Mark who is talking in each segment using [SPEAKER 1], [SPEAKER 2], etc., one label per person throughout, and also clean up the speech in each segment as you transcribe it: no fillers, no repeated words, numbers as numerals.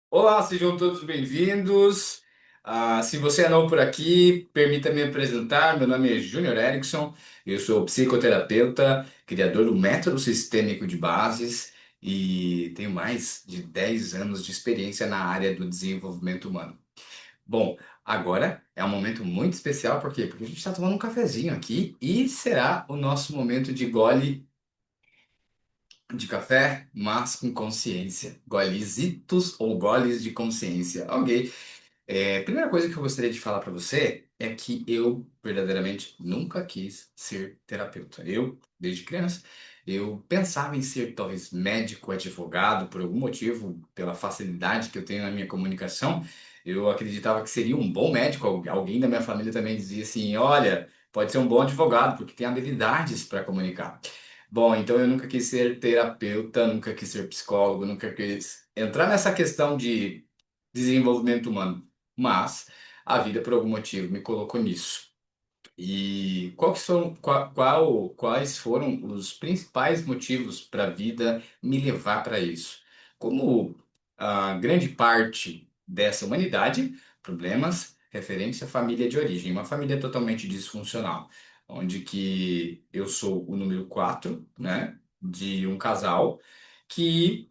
[SPEAKER 1] Olá, sejam todos bem-vindos. Se você é novo por aqui, permita-me apresentar. Meu nome é Júnior Erickson, eu sou psicoterapeuta, criador do método sistêmico de bases e tenho mais de 10 anos de experiência na área do desenvolvimento humano. Bom, agora é um momento muito especial, por quê? Porque a gente está tomando um cafezinho aqui e será o nosso momento de gole de café, mas com consciência. Golesitos ou goles de consciência. Ok. Primeira coisa que eu gostaria de falar para você é que eu verdadeiramente nunca quis ser terapeuta. Eu, desde criança, eu pensava em ser talvez médico, advogado, por algum motivo, pela facilidade que eu tenho na minha comunicação. Eu acreditava que seria um bom médico. Alguém da minha família também dizia assim: olha, pode ser um bom advogado, porque tem habilidades para comunicar. Bom, então eu nunca quis ser terapeuta, nunca quis ser psicólogo, nunca quis entrar nessa questão de desenvolvimento humano. Mas a vida, por algum motivo, me colocou nisso. E quais foram os principais motivos para a vida me levar para isso? Como a grande parte dessa humanidade, problemas referentes à família de origem, uma família totalmente disfuncional, onde que eu sou o número 4, né, de um casal que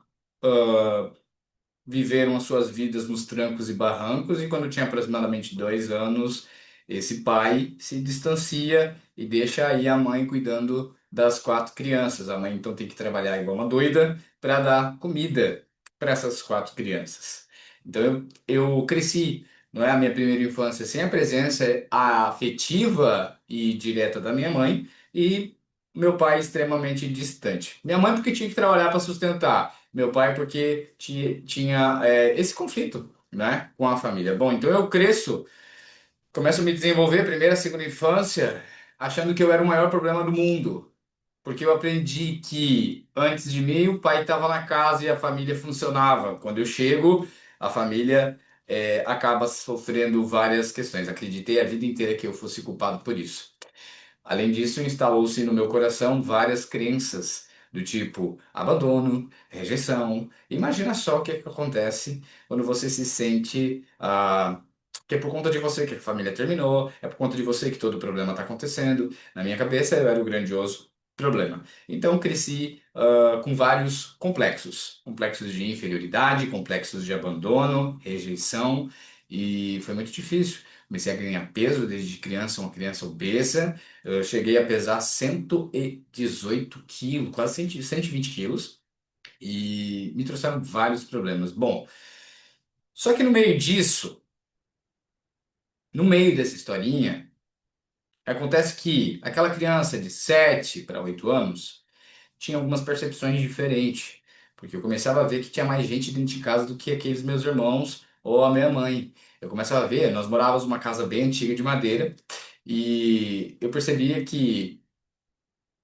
[SPEAKER 1] viveram as suas vidas nos trancos e barrancos, e quando tinha aproximadamente 2 anos, esse pai se distancia e deixa aí a mãe cuidando das 4 crianças. A mãe então tem que trabalhar igual uma doida para dar comida para essas 4 crianças. Então eu cresci, não é a minha primeira infância, sem a presença afetiva e direta da minha mãe, e meu pai extremamente distante. Minha mãe porque tinha que trabalhar para sustentar. Meu pai, porque tinha esse conflito, né, com a família. Bom, então eu cresço, começo a me desenvolver, primeira, segunda infância, achando que eu era o maior problema do mundo. Porque eu aprendi que antes de mim o pai estava na casa e a família funcionava. Quando eu chego, a família acaba sofrendo várias questões. Acreditei a vida inteira que eu fosse culpado por isso. Além disso, instalou-se no meu coração várias crenças do tipo abandono, rejeição. Imagina só o que é que acontece quando você se sente que é por conta de você que a família terminou, é por conta de você que todo o problema está acontecendo. Na minha cabeça, eu era o grandioso problema. Então, cresci com vários complexos: complexos de inferioridade, complexos de abandono, rejeição, e foi muito difícil. Comecei a ganhar peso desde criança, uma criança obesa. Eu cheguei a pesar 118 quilos, quase 120 quilos, e me trouxeram vários problemas. Bom, só que no meio dessa historinha, acontece que aquela criança de 7 para 8 anos tinha algumas percepções diferentes, porque eu começava a ver que tinha mais gente dentro de casa do que aqueles meus irmãos ou a minha mãe. Eu começava a ver, nós morávamos numa casa bem antiga de madeira, e eu percebia que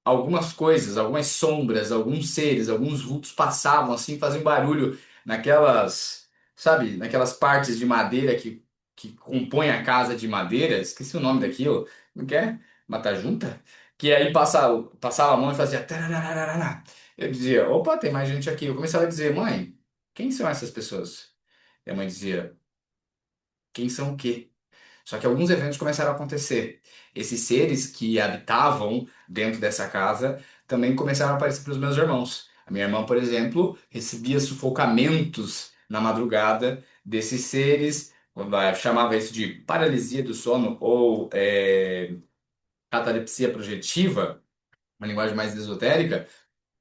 [SPEAKER 1] algumas coisas, algumas sombras, alguns seres, alguns vultos passavam assim, faziam barulho naquelas, sabe, naquelas partes de madeira que compõem a casa de madeira. Esqueci o nome daquilo. Não quer? Matar junta? Que aí passava a mão e fazia tararararará. Eu dizia, opa, tem mais gente aqui. Eu começava a dizer, mãe, quem são essas pessoas? E a mãe dizia, quem são o quê? Só que alguns eventos começaram a acontecer. Esses seres que habitavam dentro dessa casa também começaram a aparecer para os meus irmãos. A minha irmã, por exemplo, recebia sufocamentos na madrugada desses seres, chamava isso de paralisia do sono ou catalepsia projetiva, uma linguagem mais esotérica,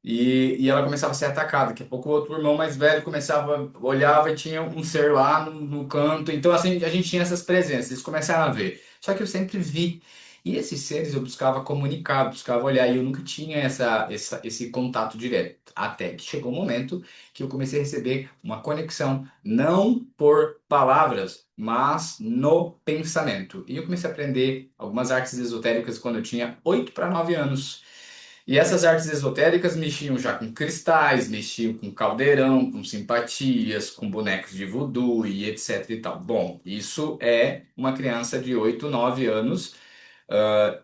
[SPEAKER 1] e ela começava a ser atacada. Daqui a pouco o outro irmão mais velho começava, olhava e tinha um ser lá no canto. Então, assim, a gente tinha essas presenças, eles começaram a ver. Só que eu sempre vi. E esses seres eu buscava comunicar, buscava olhar, e eu nunca tinha esse contato direto. Até que chegou um momento que eu comecei a receber uma conexão, não por palavras, mas no pensamento. E eu comecei a aprender algumas artes esotéricas quando eu tinha 8 para 9 anos. E essas artes esotéricas mexiam já com cristais, mexiam com caldeirão, com simpatias, com bonecos de voodoo e etc e tal. Bom, isso é uma criança de 8, 9 anos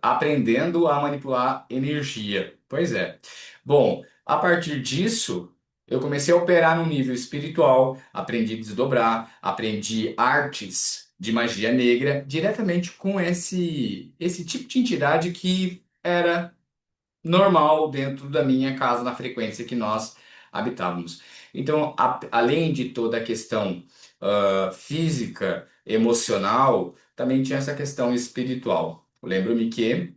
[SPEAKER 1] aprendendo a manipular energia. Pois é. Bom, a partir disso. Eu comecei a operar no nível espiritual, aprendi a desdobrar, aprendi artes de magia negra diretamente com esse tipo de entidade que era normal dentro da minha casa, na frequência que nós habitávamos. Então, além de toda a questão física, emocional, também tinha essa questão espiritual. Lembro-me que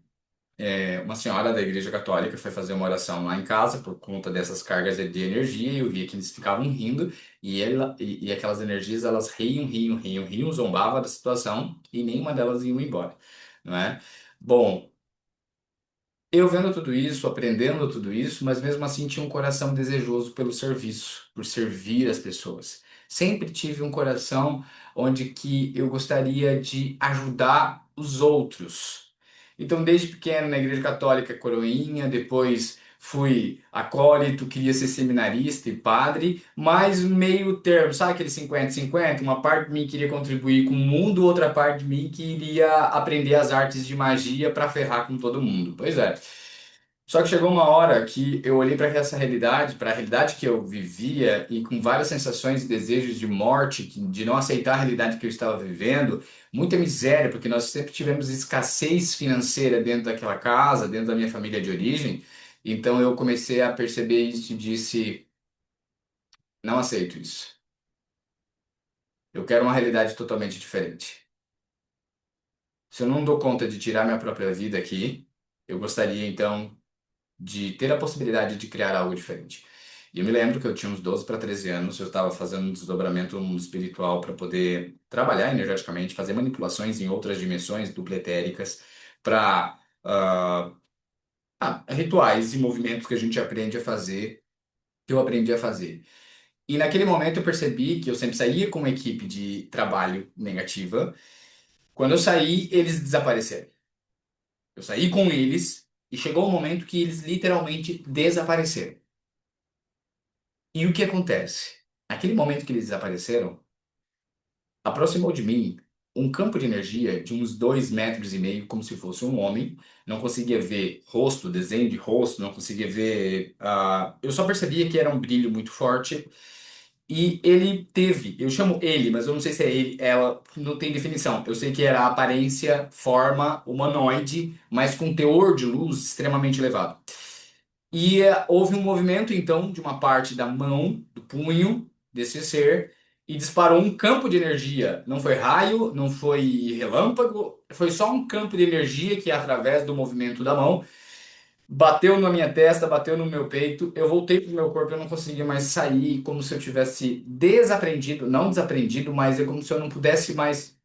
[SPEAKER 1] uma senhora da Igreja Católica foi fazer uma oração lá em casa por conta dessas cargas de energia e eu via que eles ficavam rindo e aquelas energias elas riam, zombava da situação e nenhuma delas iam embora, não é? Bom, eu vendo tudo isso, aprendendo tudo isso, mas mesmo assim tinha um coração desejoso pelo serviço, por servir as pessoas. Sempre tive um coração onde que eu gostaria de ajudar os outros. Então, desde pequeno, na Igreja Católica, coroinha, depois fui acólito, queria ser seminarista e padre, mas meio termo, sabe aquele 50-50? Uma parte de mim queria contribuir com o mundo, outra parte de mim queria aprender as artes de magia para ferrar com todo mundo. Pois é. Só que chegou uma hora que eu olhei para essa realidade, para a realidade que eu vivia e com várias sensações e desejos de morte, de não aceitar a realidade que eu estava vivendo, muita miséria, porque nós sempre tivemos escassez financeira dentro daquela casa, dentro da minha família de origem. Então eu comecei a perceber isso e disse: não aceito isso. Eu quero uma realidade totalmente diferente. Se eu não dou conta de tirar minha própria vida aqui, eu gostaria então de ter a possibilidade de criar algo diferente. E eu me lembro que eu tinha uns 12 para 13 anos, eu estava fazendo um desdobramento no mundo espiritual para poder trabalhar energeticamente, fazer manipulações em outras dimensões dupletéricas, para rituais e movimentos que a gente aprende a fazer, que eu aprendi a fazer. E naquele momento eu percebi que eu sempre saía com uma equipe de trabalho negativa. Quando eu saí, eles desapareceram. Eu saí com eles e chegou um momento que eles literalmente desapareceram. E o que acontece? Naquele momento que eles desapareceram, aproximou de mim um campo de energia de uns 2,5 metros, como se fosse um homem. Não conseguia ver rosto, desenho de rosto, não conseguia ver. Eu só percebia que era um brilho muito forte. E ele teve, eu chamo ele, mas eu não sei se é ele, ela, não tem definição. Eu sei que era aparência, forma humanoide, mas com teor de luz extremamente elevado. E houve um movimento, então, de uma parte da mão, do punho desse ser, e disparou um campo de energia. Não foi raio, não foi relâmpago, foi só um campo de energia que, através do movimento da mão, bateu na minha testa, bateu no meu peito. Eu voltei pro meu corpo, eu não conseguia mais sair, como se eu tivesse desaprendido, não desaprendido, mas é como se eu não pudesse mais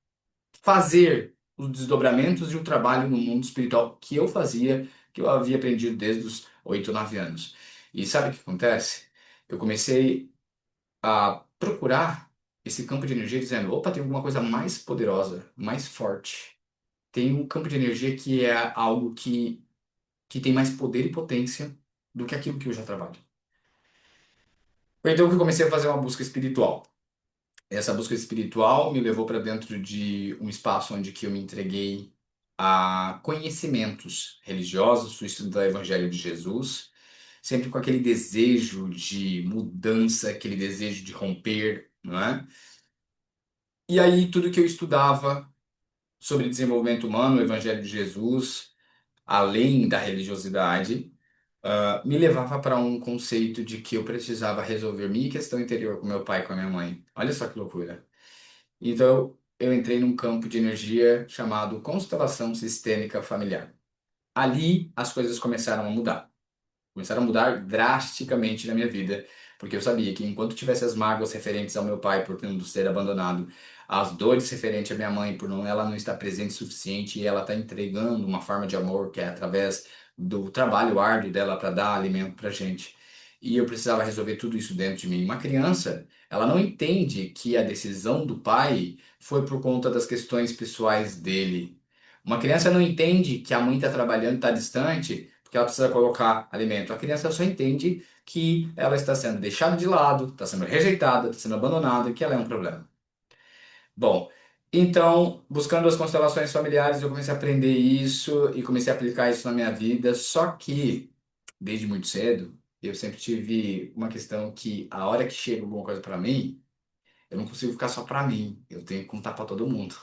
[SPEAKER 1] fazer os desdobramentos e o trabalho no mundo espiritual que eu fazia, que eu havia aprendido desde os 8, 9 anos. E sabe o que acontece? Eu comecei a procurar esse campo de energia dizendo, opa, tem alguma coisa mais poderosa, mais forte. Tem um campo de energia que é algo que tem mais poder e potência do que aquilo que eu já trabalho. Foi então que eu comecei a fazer uma busca espiritual. Essa busca espiritual me levou para dentro de um espaço onde que eu me entreguei a conhecimentos religiosos, fui estudar o Evangelho de Jesus, sempre com aquele desejo de mudança, aquele desejo de romper, não é? E aí tudo que eu estudava sobre desenvolvimento humano, o Evangelho de Jesus, além da religiosidade, me levava para um conceito de que eu precisava resolver minha questão interior com meu pai e com a minha mãe. Olha só que loucura. Então, eu entrei num campo de energia chamado constelação sistêmica familiar. Ali, as coisas começaram a mudar. Começaram a mudar drasticamente na minha vida, porque eu sabia que enquanto tivesse as mágoas referentes ao meu pai por nos ter abandonado, as dores referentes à minha mãe por ela não estar presente o suficiente e ela está entregando uma forma de amor que é através do trabalho árduo dela para dar alimento para gente. E eu precisava resolver tudo isso dentro de mim. Uma criança, ela não entende que a decisão do pai foi por conta das questões pessoais dele. Uma criança não entende que a mãe está trabalhando, está distante, porque ela precisa colocar alimento. A criança só entende que ela está sendo deixada de lado, está sendo rejeitada, está sendo abandonada e que ela é um problema. Bom, então, buscando as constelações familiares, eu comecei a aprender isso e comecei a aplicar isso na minha vida. Só que, desde muito cedo, eu sempre tive uma questão que a hora que chega alguma coisa pra mim, eu não consigo ficar só pra mim. Eu tenho que contar pra todo mundo.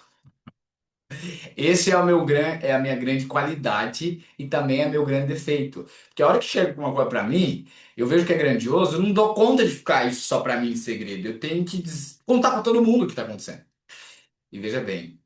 [SPEAKER 1] Esse é o é a minha grande qualidade e também é meu grande defeito. Porque a hora que chega alguma coisa pra mim, eu vejo que é grandioso, eu não dou conta de ficar isso só pra mim em segredo. Eu tenho que contar pra todo mundo o que tá acontecendo. E veja bem,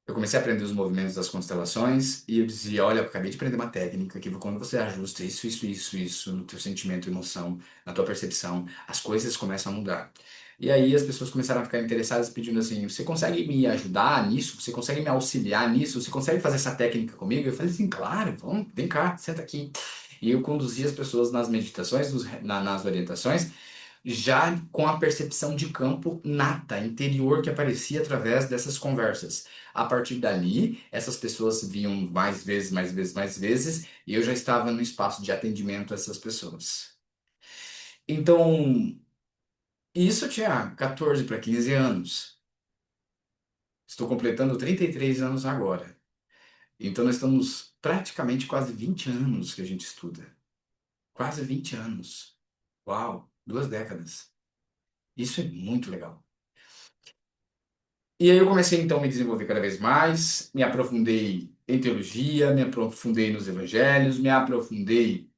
[SPEAKER 1] eu comecei a aprender os movimentos das constelações e eu dizia, olha, eu acabei de aprender uma técnica que quando você ajusta isso no teu sentimento, emoção, na tua percepção, as coisas começam a mudar. E aí as pessoas começaram a ficar interessadas pedindo assim, você consegue me ajudar nisso? Você consegue me auxiliar nisso? Você consegue fazer essa técnica comigo? Eu falei assim, claro, vamos, vem cá, senta aqui. E eu conduzia as pessoas nas meditações, nas orientações, já com a percepção de campo nata, interior que aparecia através dessas conversas. A partir dali, essas pessoas vinham mais vezes, mais vezes, mais vezes, e eu já estava no espaço de atendimento a essas pessoas. Então, isso eu tinha 14 para 15 anos. Estou completando 33 anos agora. Então, nós estamos praticamente quase 20 anos que a gente estuda. Quase 20 anos. Uau, 2 décadas. Isso é muito legal. E aí eu comecei então a me desenvolver cada vez mais, me aprofundei em teologia, me aprofundei nos evangelhos, me aprofundei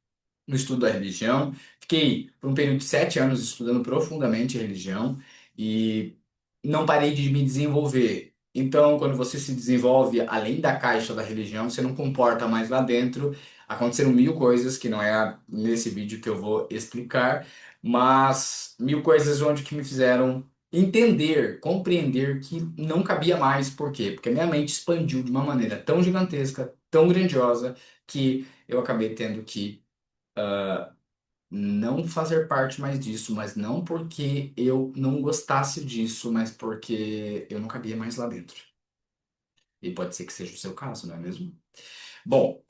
[SPEAKER 1] no estudo da religião. Fiquei por um período de 7 anos estudando profundamente religião e não parei de me desenvolver. Então, quando você se desenvolve além da caixa da religião, você não comporta mais lá dentro. Aconteceram mil coisas que não é nesse vídeo que eu vou explicar, mas mil coisas onde que me fizeram entender, compreender que não cabia mais. Por quê? Porque a minha mente expandiu de uma maneira tão gigantesca, tão grandiosa, que eu acabei tendo que não fazer parte mais disso, mas não porque eu não gostasse disso, mas porque eu não cabia mais lá dentro. E pode ser que seja o seu caso, não é mesmo? Bom,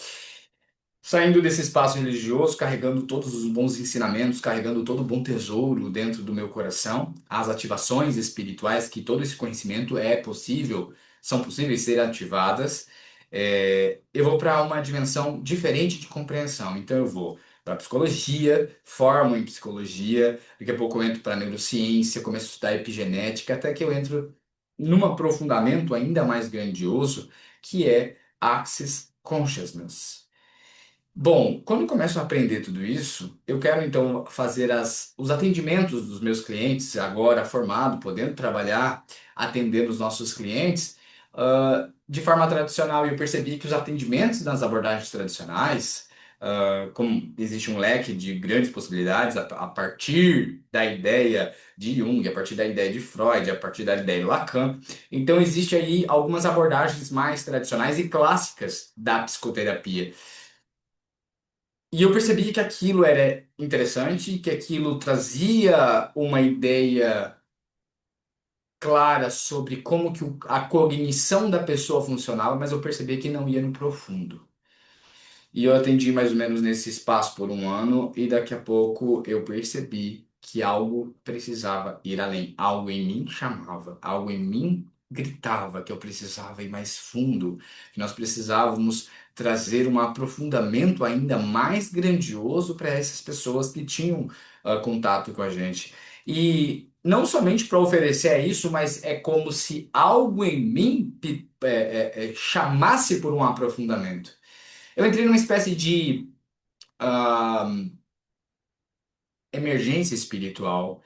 [SPEAKER 1] saindo desse espaço religioso, carregando todos os bons ensinamentos, carregando todo o bom tesouro dentro do meu coração, as ativações espirituais, que todo esse conhecimento é possível, são possíveis ser ativadas, eu vou para uma dimensão diferente de compreensão. Então eu vou para psicologia, formo em psicologia, daqui a pouco eu entro para neurociência, começo a estudar epigenética, até que eu entro num aprofundamento ainda mais grandioso, que é Access Consciousness. Bom, quando eu começo a aprender tudo isso, eu quero então fazer os atendimentos dos meus clientes, agora formado, podendo trabalhar, atendendo os nossos clientes, de forma tradicional. E eu percebi que os atendimentos nas abordagens tradicionais, como existe um leque de grandes possibilidades a partir da ideia de Jung, a partir da ideia de Freud, a partir da ideia de Lacan, então existe aí algumas abordagens mais tradicionais e clássicas da psicoterapia. E eu percebi que aquilo era interessante, que aquilo trazia uma ideia clara sobre como que a cognição da pessoa funcionava, mas eu percebi que não ia no profundo. E eu atendi mais ou menos nesse espaço por um ano, e daqui a pouco eu percebi que algo precisava ir além. Algo em mim chamava, algo em mim gritava que eu precisava ir mais fundo, que nós precisávamos trazer um aprofundamento ainda mais grandioso para essas pessoas que tinham contato com a gente. E não somente para oferecer isso, mas é como se algo em mim chamasse por um aprofundamento. Eu entrei numa espécie de ah, emergência espiritual.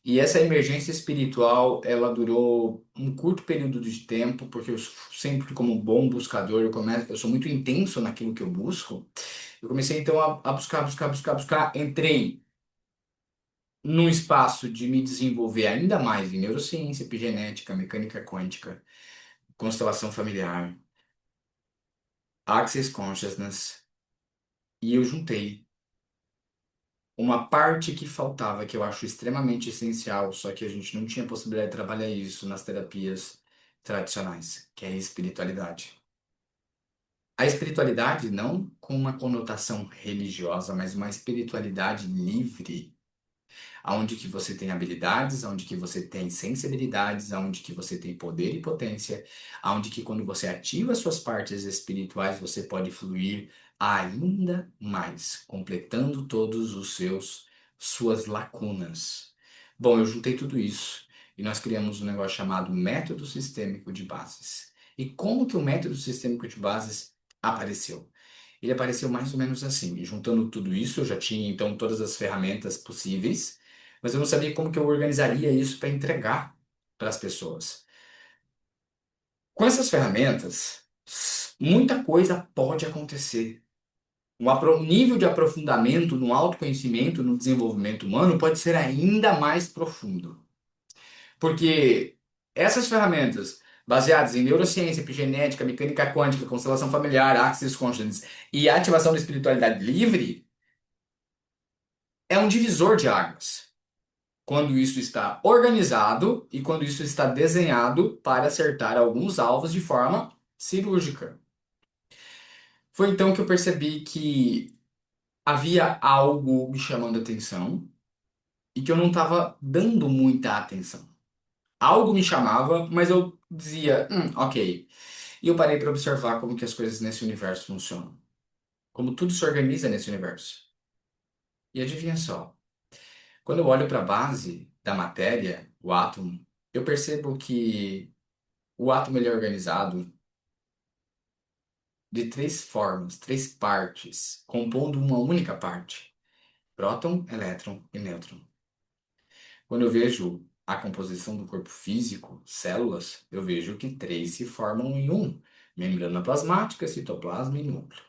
[SPEAKER 1] E essa emergência espiritual, ela durou um curto período de tempo, porque eu sempre, como um bom buscador, eu sou muito intenso naquilo que eu busco. Eu comecei então a buscar, buscar, buscar, buscar. Entrei num espaço de me desenvolver ainda mais em neurociência, epigenética, mecânica quântica, constelação familiar, Access Consciousness, e eu juntei uma parte que faltava, que eu acho extremamente essencial, só que a gente não tinha possibilidade de trabalhar isso nas terapias tradicionais, que é a espiritualidade. A espiritualidade não com uma conotação religiosa, mas uma espiritualidade livre, aonde que você tem habilidades, aonde que você tem sensibilidades, aonde que você tem poder e potência, aonde que quando você ativa suas partes espirituais, você pode fluir ainda mais, completando todos os seus suas lacunas. Bom, eu juntei tudo isso e nós criamos um negócio chamado método sistêmico de bases. E como que o método sistêmico de bases apareceu? Ele apareceu mais ou menos assim, juntando tudo isso, eu já tinha então todas as ferramentas possíveis, mas eu não sabia como que eu organizaria isso para entregar para as pessoas. Com essas ferramentas, muita coisa pode acontecer. O nível de aprofundamento no autoconhecimento, no desenvolvimento humano, pode ser ainda mais profundo. Porque essas ferramentas, baseadas em neurociência, epigenética, mecânica quântica, constelação familiar, Axis Consciousness e ativação da espiritualidade livre, é um divisor de águas. Quando isso está organizado e quando isso está desenhado para acertar alguns alvos de forma cirúrgica. Foi então que eu percebi que havia algo me chamando a atenção e que eu não estava dando muita atenção. Algo me chamava, mas eu dizia, ok. E eu parei para observar como que as coisas nesse universo funcionam. Como tudo se organiza nesse universo. E adivinha só, quando eu olho para a base da matéria, o átomo, eu percebo que o átomo ele é organizado de três formas, três partes, compondo uma única parte: próton, elétron e nêutron. Quando eu vejo a composição do corpo físico, células, eu vejo que três se formam em um: membrana plasmática, citoplasma e núcleo.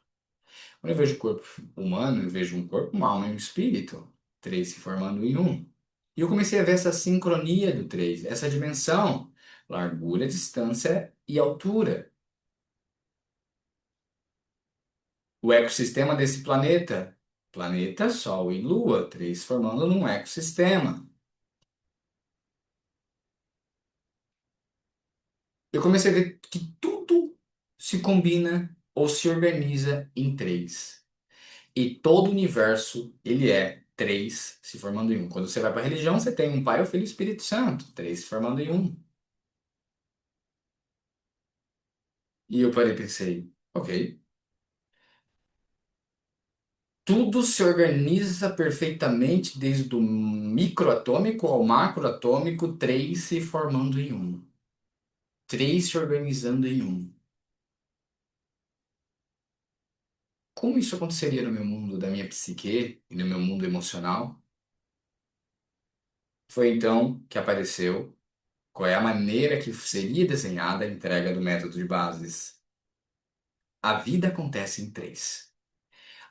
[SPEAKER 1] Quando eu vejo o corpo humano, eu vejo um corpo, uma alma e um espírito, três se formando em um. E eu comecei a ver essa sincronia do três, essa dimensão, largura, distância e altura. O ecossistema desse planeta, planeta, Sol e Lua, três formando num ecossistema. Eu comecei a ver que tudo se combina ou se organiza em três. E todo o universo, ele é três se formando em um. Quando você vai para a religião, você tem um Pai, o Filho e o Espírito Santo, três se formando em um. E eu parei e pensei, ok, tudo se organiza perfeitamente desde o microatômico ao macroatômico, três se formando em um. Três se organizando em um. Como isso aconteceria no meu mundo da minha psique e no meu mundo emocional? Foi então que apareceu qual é a maneira que seria desenhada a entrega do método de bases. A vida acontece em três.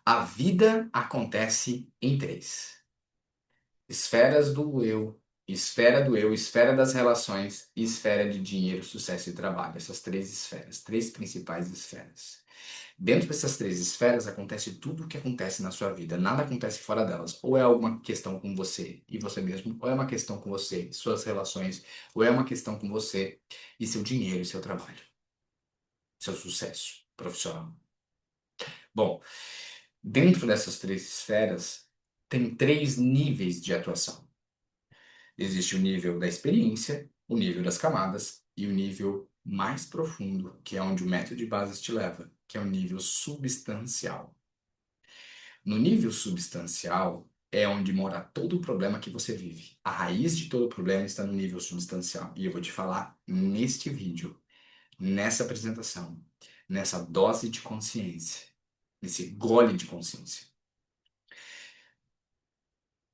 [SPEAKER 1] A vida acontece em três. Esferas do eu, esfera das relações e esfera de dinheiro, sucesso e trabalho. Essas três esferas, três principais esferas. Dentro dessas três esferas acontece tudo o que acontece na sua vida. Nada acontece fora delas. Ou é alguma questão com você e você mesmo, ou é uma questão com você e suas relações, ou é uma questão com você e seu dinheiro e seu trabalho, seu sucesso profissional. Bom, dentro dessas três esferas, tem três níveis de atuação. Existe o nível da experiência, o nível das camadas e o nível mais profundo, que é onde o método de bases te leva, que é o nível substancial. No nível substancial é onde mora todo o problema que você vive. A raiz de todo o problema está no nível substancial. E eu vou te falar neste vídeo, nessa apresentação, nessa dose de consciência, nesse gole de consciência.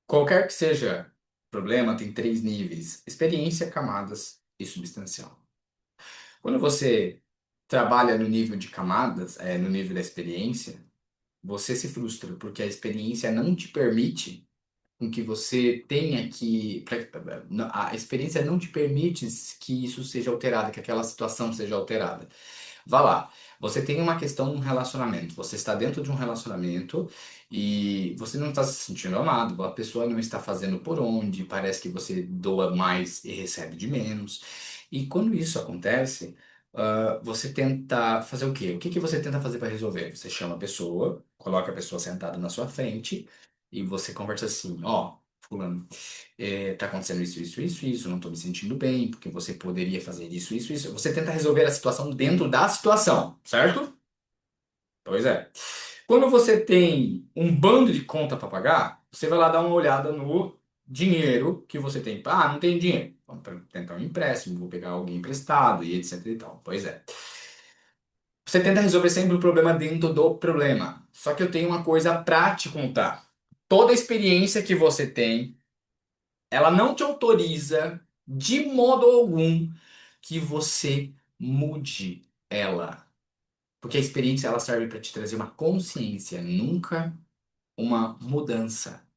[SPEAKER 1] Qualquer que seja o problema, tem três níveis: experiência, camadas e substancial. Quando você trabalha no nível de camadas, no nível da experiência, você se frustra porque a experiência não te permite com que você tenha que. A experiência não te permite que isso seja alterado, que aquela situação seja alterada. Vá lá. Você tem uma questão no relacionamento. Você está dentro de um relacionamento e você não está se sentindo amado, a pessoa não está fazendo por onde, parece que você doa mais e recebe de menos. E quando isso acontece, você tenta fazer o quê? O que que você tenta fazer para resolver? Você chama a pessoa, coloca a pessoa sentada na sua frente e você conversa assim: ó, fulano, tá acontecendo isso, não tô me sentindo bem, porque você poderia fazer isso. Você tenta resolver a situação dentro da situação, certo? Pois é. Quando você tem um bando de conta para pagar, você vai lá dar uma olhada no dinheiro que você tem. Ah, não tem dinheiro. Vamos tentar um empréstimo, vou pegar alguém emprestado e etc e tal. Pois é. Você tenta resolver sempre o problema dentro do problema. Só que eu tenho uma coisa pra te contar. Toda a experiência que você tem, ela não te autoriza de modo algum que você mude ela. Porque a experiência ela serve para te trazer uma consciência, nunca uma mudança.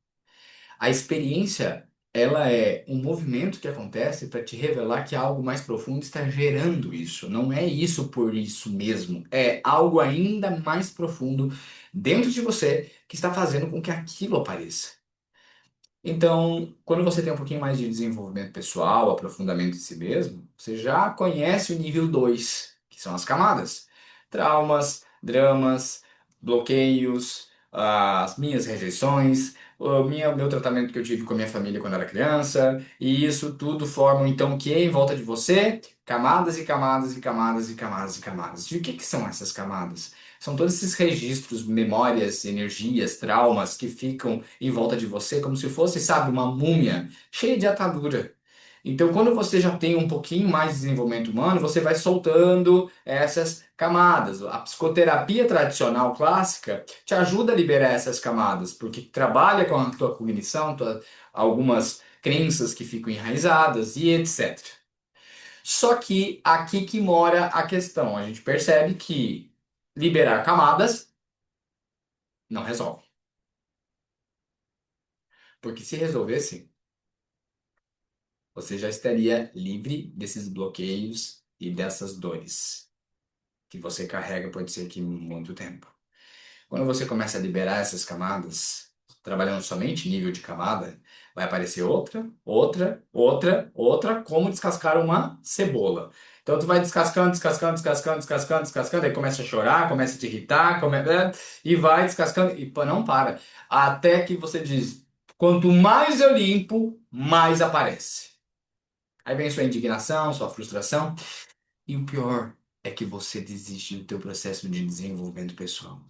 [SPEAKER 1] A experiência, ela é um movimento que acontece para te revelar que algo mais profundo está gerando isso. Não é isso por isso mesmo. É algo ainda mais profundo dentro de você que está fazendo com que aquilo apareça. Então, quando você tem um pouquinho mais de desenvolvimento pessoal, aprofundamento de si mesmo, você já conhece o nível 2, que são as camadas. Traumas, dramas, bloqueios, as minhas rejeições, meu tratamento que eu tive com a minha família quando era criança, e isso tudo forma então o que em volta de você? Camadas e camadas e camadas e camadas e camadas. E o que que são essas camadas? São todos esses registros, memórias, energias, traumas que ficam em volta de você como se fosse, sabe, uma múmia cheia de atadura. Então, quando você já tem um pouquinho mais de desenvolvimento humano, você vai soltando essas camadas. A psicoterapia tradicional clássica te ajuda a liberar essas camadas, porque trabalha com a tua cognição, algumas crenças que ficam enraizadas e etc. Só que aqui que mora a questão. A gente percebe que liberar camadas não resolve. Porque se resolvesse, você já estaria livre desses bloqueios e dessas dores que você carrega, pode ser que muito tempo. Quando você começa a liberar essas camadas, trabalhando somente nível de camada, vai aparecer outra, outra, outra, outra, como descascar uma cebola. Então tu vai descascando, descascando, descascando, descascando, descascando, aí começa a chorar, começa a te irritar, e vai descascando e não para. Até que você diz, quanto mais eu limpo, mais aparece. Aí vem sua indignação, sua frustração, e o pior é que você desiste do teu processo de desenvolvimento pessoal.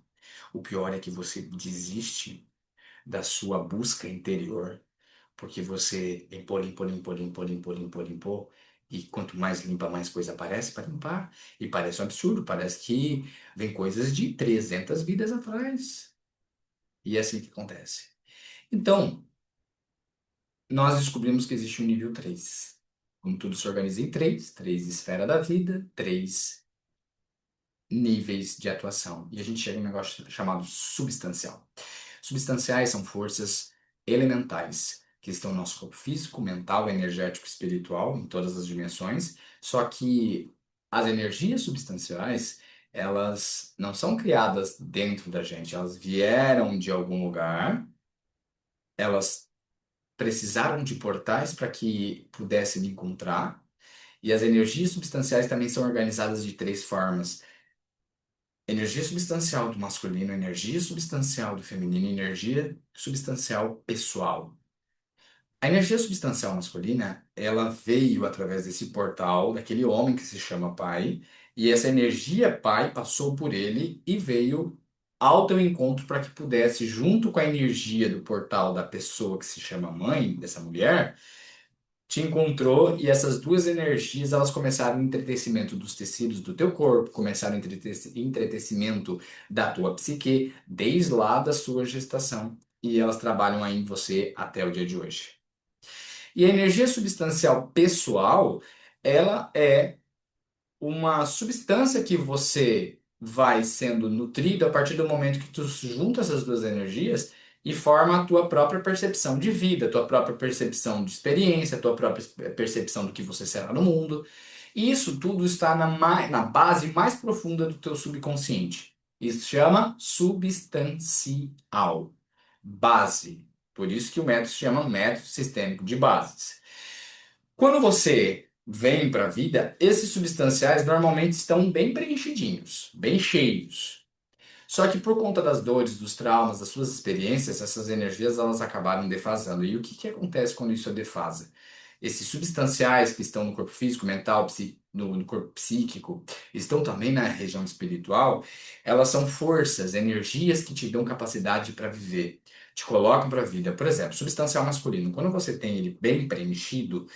[SPEAKER 1] O pior é que você desiste da sua busca interior, porque você limpou, limpou, limpou, limpou, limpou, limpou, limpou, e quanto mais limpa, mais coisa aparece para limpar. E parece um absurdo, parece que vem coisas de 300 vidas atrás. E é assim que acontece. Então, nós descobrimos que existe um nível 3. Como tudo se organiza em três esferas da vida, três níveis de atuação. E a gente chega em um negócio chamado substancial. Substanciais são forças elementais que estão no nosso corpo físico, mental, energético, espiritual, em todas as dimensões. Só que as energias substanciais, elas não são criadas dentro da gente, elas vieram de algum lugar, elas precisaram de portais para que pudessem me encontrar. E as energias substanciais também são organizadas de três formas: energia substancial do masculino, energia substancial do feminino e energia substancial pessoal. A energia substancial masculina, ela veio através desse portal daquele homem que se chama pai, e essa energia pai passou por ele e veio ao teu encontro para que pudesse, junto com a energia do portal da pessoa que se chama mãe, dessa mulher, te encontrou e essas duas energias elas começaram o entretecimento dos tecidos do teu corpo, começaram o entretecimento da tua psique desde lá da sua gestação e elas trabalham aí em você até o dia de hoje. E a energia substancial pessoal, ela é uma substância que você vai sendo nutrido a partir do momento que tu junta essas duas energias e forma a tua própria percepção de vida, a tua própria percepção de experiência, a tua própria percepção do que você será no mundo. E isso tudo está na base mais profunda do teu subconsciente. Isso se chama substancial. Base. Por isso que o método se chama método sistêmico de bases. Quando você vem para a vida, esses substanciais normalmente estão bem preenchidinhos, bem cheios. Só que por conta das dores, dos traumas, das suas experiências, essas energias elas acabaram defasando. E o que que acontece quando isso é defasa? esses substanciais que estão no corpo físico, mental, no corpo psíquico, estão também na região espiritual, elas são forças, energias que te dão capacidade para viver, te colocam para a vida. Por exemplo, substancial masculino, quando você tem ele bem preenchido,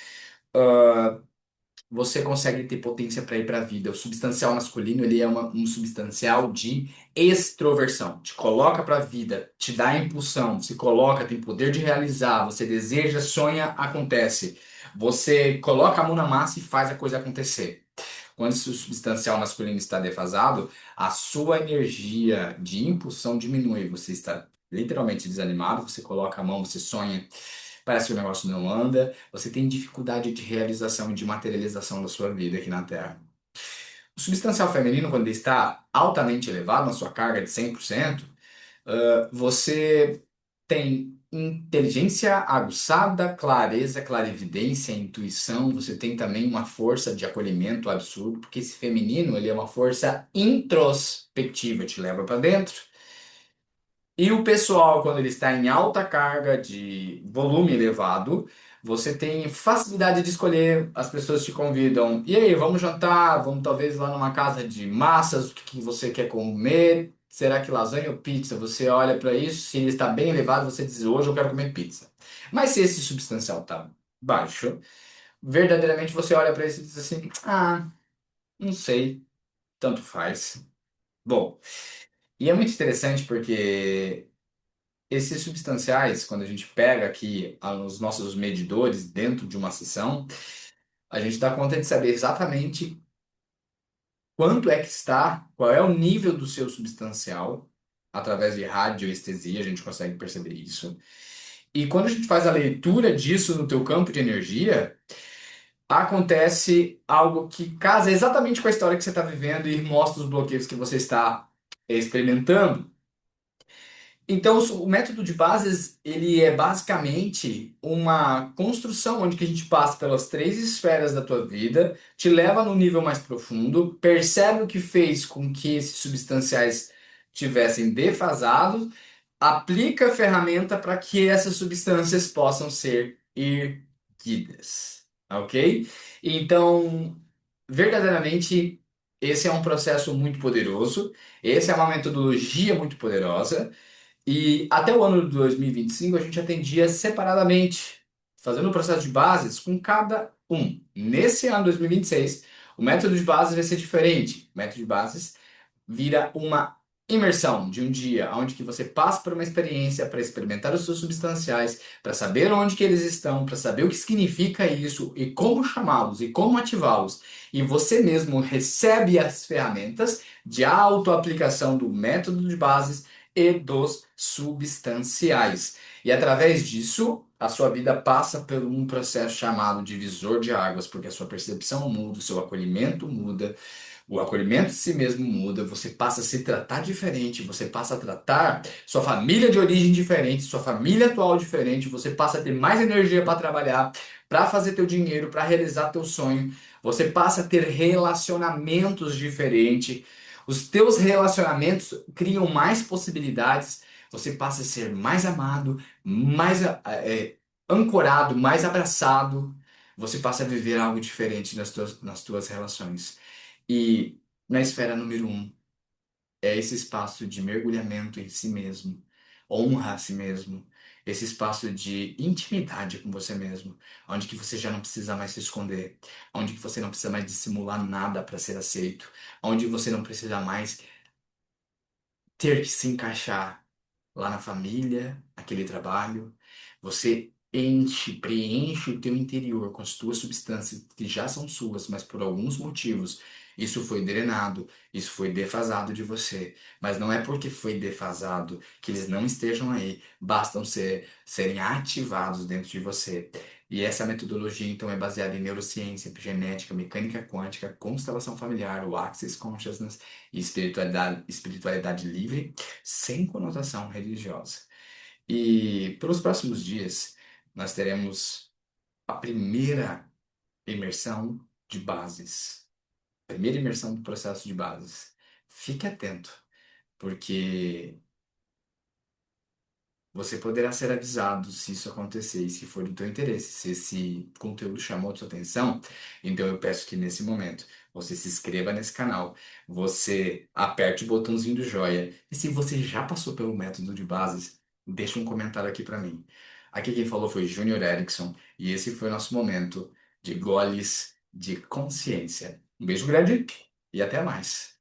[SPEAKER 1] você consegue ter potência para ir para a vida. O substancial masculino, ele é um substancial de extroversão. Te coloca para a vida, te dá impulsão, se coloca, tem poder de realizar. Você deseja, sonha, acontece. Você coloca a mão na massa e faz a coisa acontecer. Quando esse substancial masculino está defasado, a sua energia de impulsão diminui. Você está literalmente desanimado, você coloca a mão, você sonha, parece que o negócio não anda, você tem dificuldade de realização e de materialização da sua vida aqui na Terra. O substancial feminino, quando ele está altamente elevado na sua carga de 100%, você tem inteligência aguçada, clareza, clarividência, intuição, você tem também uma força de acolhimento absurdo, porque esse feminino, ele é uma força introspectiva, te leva para dentro. E o pessoal, quando ele está em alta carga de volume elevado, você tem facilidade de escolher, as pessoas te convidam. E aí, vamos jantar? Vamos talvez lá numa casa de massas, o que que você quer comer? Será que lasanha ou pizza? Você olha para isso, se ele está bem elevado, você diz, hoje eu quero comer pizza. Mas se esse substancial está baixo, verdadeiramente você olha para isso e diz assim, ah, não sei, tanto faz. Bom, e é muito interessante porque esses substanciais, quando a gente pega aqui os nossos medidores dentro de uma sessão, a gente dá conta de saber exatamente quanto é que está, qual é o nível do seu substancial. Através de radioestesia, a gente consegue perceber isso. E quando a gente faz a leitura disso no teu campo de energia, acontece algo que casa exatamente com a história que você está vivendo e mostra os bloqueios que você está experimentando. Então, o método de bases, ele é basicamente uma construção onde que a gente passa pelas três esferas da tua vida, te leva no nível mais profundo, percebe o que fez com que esses substanciais tivessem defasados, aplica a ferramenta para que essas substâncias possam ser erguidas, ok? Então, verdadeiramente, esse é um processo muito poderoso, essa é uma metodologia muito poderosa, e até o ano de 2025 a gente atendia separadamente, fazendo o processo de bases com cada um. Nesse ano 2026, o método de bases vai ser diferente. O método de bases vira uma imersão de um dia, onde que você passa por uma experiência para experimentar os seus substanciais, para saber onde que eles estão, para saber o que significa isso e como chamá-los e como ativá-los. E você mesmo recebe as ferramentas de autoaplicação do método de bases e dos substanciais. E através disso, a sua vida passa por um processo chamado divisor de águas, porque a sua percepção muda, o seu acolhimento muda, o acolhimento de si mesmo muda, você passa a se tratar diferente, você passa a tratar sua família de origem diferente, sua família atual diferente, você passa a ter mais energia para trabalhar, para fazer teu dinheiro, para realizar teu sonho, você passa a ter relacionamentos diferentes, os teus relacionamentos criam mais possibilidades, você passa a ser mais amado, mais ancorado, mais abraçado, você passa a viver algo diferente nas tuas relações. E na esfera número um, é esse espaço de mergulhamento em si mesmo, honra a si mesmo, esse espaço de intimidade com você mesmo, onde que você já não precisa mais se esconder, onde que você não precisa mais dissimular nada para ser aceito, onde você não precisa mais ter que se encaixar lá na família, naquele trabalho. Você enche, preenche o teu interior com as tuas substâncias que já são suas, mas por alguns motivos isso foi drenado, isso foi defasado de você. Mas não é porque foi defasado que eles não estejam aí, bastam serem ativados dentro de você. E essa metodologia, então, é baseada em neurociência, epigenética, mecânica quântica, constelação familiar, o Access Consciousness e espiritualidade livre, sem conotação religiosa. E pelos próximos dias, nós teremos a primeira imersão de bases. Primeira imersão do processo de bases. Fique atento, porque você poderá ser avisado se isso acontecer e se for do teu interesse. Se esse conteúdo chamou a sua atenção, então eu peço que nesse momento você se inscreva nesse canal, você aperte o botãozinho do joia. E se você já passou pelo método de bases, deixa um comentário aqui para mim. Aqui quem falou foi Júnior Erickson e esse foi o nosso momento de goles de consciência. Um beijo grande e até mais.